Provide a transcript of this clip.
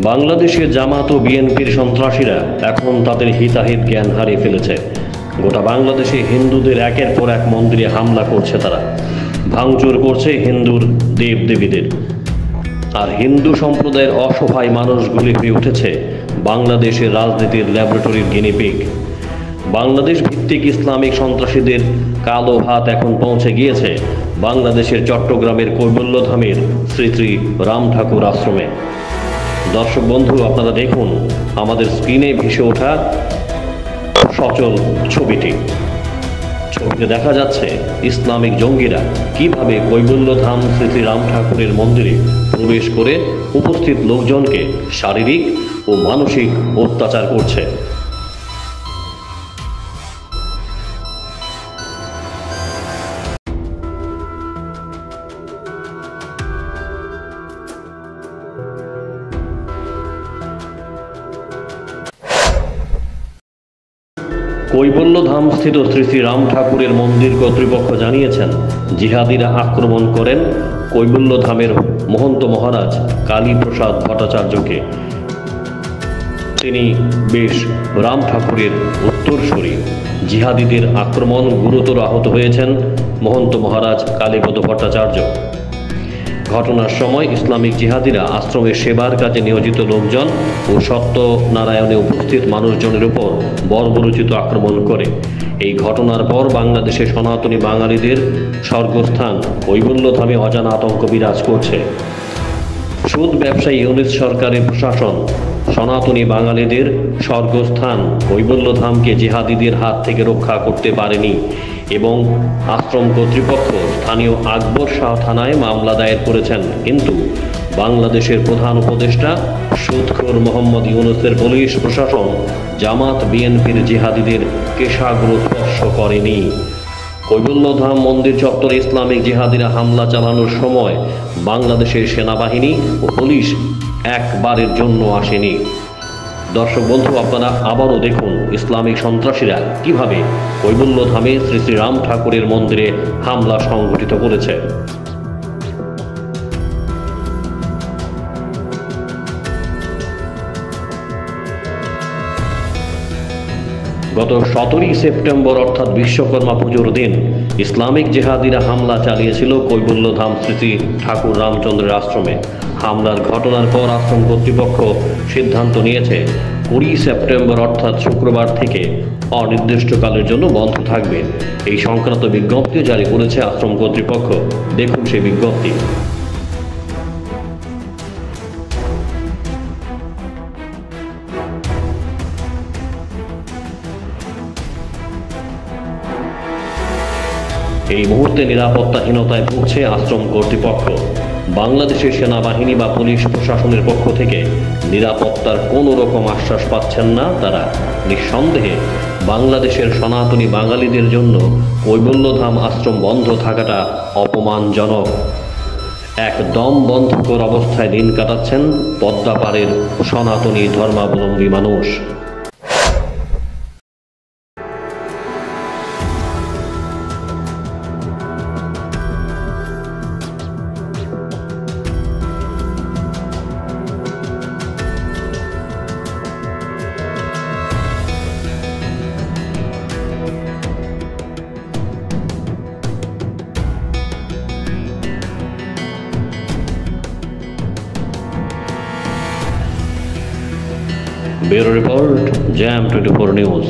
বাংলাদেশে জামাত ও বিএনপির সন্ত্রাসীরা এখন তাদের হিতাহিত জ্ঞান হারিয়ে ফেলেছে। গোটা বাংলাদেশে হিন্দুদের একের পর এক মন্দিরে হামলা করছে তারা, ভাঙচুর করছে হিন্দুর দেবদেবীদের। আর হিন্দু সম্প্রদায়ের অসহায় মানুষগুলি হয়ে উঠেছে বাংলাদেশের রাজনীতির ল্যাবরেটরির গিনিপিগ। বাংলাদেশ ভিত্তিক ইসলামিক সন্ত্রাসীদের কালো হাত এখন পৌঁছে গিয়েছে বাংলাদেশের চট্টগ্রামের কৈবল্যধামের শ্রী শ্রী রাম ঠাকুর আশ্রমে। দর্শক বন্ধু, আপনারা দেখুন আমাদের স্ক্রিনে ভেসে ওঠা সচল ছবিতে দেখা যাচ্ছে ইসলামিক জঙ্গিরা কিভাবে কৈবল্যধাম শ্রী শ্রী রাম ঠাকুরের মন্দিরে প্রবেশ করে উপস্থিত লোকজনকে শারীরিক ও মানসিক অত্যাচার করছে। কৈবল্যধাম স্থিত শ্রী শ্রী রাম ঠাকুরের মন্দির কর্তৃপক্ষ জানিয়েছেন, জিহাদিরা আক্রমণ করেন কৈবল্যধামের মহন্ত মহারাজ কালীপ্রসাদ ভট্টাচার্যকে। তিনি বেশ রাম ঠাকুরের উত্তরসূরি। জিহাদিদের আক্রমণ গুরুতর আহত হয়েছেন মহন্ত মহারাজ কালীপদ ভট্টাচার্য। ঘটনার সময় ইসলামিক জিহাদিরা আশ্রমের সেবার কাজে নিয়োজিত লোকজন ও সত্যনারায়ণে উপস্থিত মানুষজনের উপর বর্বরোচিত আক্রমণ করে। এই ঘটনার পর বাংলাদেশে সনাতনী বাঙালিদের স্বর্গস্থান কৈবল্যধামে অজানা আতঙ্ক বিরাজ করছে। সুদ ব্যবসায়ী ইউনিস সরকারের প্রশাসন সনাতনী বাঙালিদের স্বর্গস্থান কৈবল্যধামকে জিহাদিদের হাত থেকে রক্ষা করতে পারেনি এবং আশ্রম কর্তৃপক্ষ স্থানীয় আকবর শাহ থানায় মামলা দায়ের করেছেন। কিন্তু বাংলাদেশের প্রধান উপদেষ্টা সুদখোর মোহাম্মদ ইউনুসের পুলিশ প্রশাসন জামাত বিএনপির জিহাদিদের কেশাগ্র স্পর্শ করেনি। কৈবল্যধাম মন্দির চত্বরে ইসলামিক জিহাদিরা হামলা চালানোর সময় বাংলাদেশের সেনাবাহিনী ও পুলিশ একবারের জন্য আসেনি। দর্শক বন্ধু, আপনারা আবারও দেখুন ইসলামিক সন্ত্রাসীরা কিভাবে কৈবল্যধামে শ্রী শ্রী রাম ঠাকুরের মন্দিরে হামলা সংঘটিত করেছে। গত 17 সেপ্টেম্বর অর্থাৎ বিশ্বকর্মা পুজোর দিন ইসলামিক জিহাদিরা হামলা চালিয়েছিল কৈবল্যধাম শ্রী শ্রী ঠাকুর রামচন্দ্রের আশ্রমে। হামলার ঘটনার পর আশ্রম কর্তৃপক্ষ সিদ্ধান্ত নিয়েছে 20 সেপ্টেম্বর অর্থাৎ শুক্রবার থেকে অনির্দিষ্টকালের জন্য বন্ধ থাকবে। এই সংক্রান্ত বিজ্ঞপ্তিও জারি করেছে আশ্রম কর্তৃপক্ষ। দেখুন সেই বিজ্ঞপ্তি। এই মুহূর্তে নিরাপত্তাহীনতায় ভুগছে আশ্রম কর্তৃপক্ষ। বাংলাদেশের সেনাবাহিনী বা পুলিশ প্রশাসনের পক্ষ থেকে নিরাপত্তার কোনো রকম আশ্বাস পাচ্ছেন না তারা। নিঃসন্দেহে বাংলাদেশের সনাতনী বাঙালিদের জন্য কৈবল্যধাম আশ্রম বন্ধ থাকাটা অপমানজনক। একদম বন্ধকর অবস্থায় দিন কাটাচ্ছেন পদ্মাপাড়ের সনাতনী ধর্মাবলম্বী মানুষ। Bureau Report, Jam 24 News।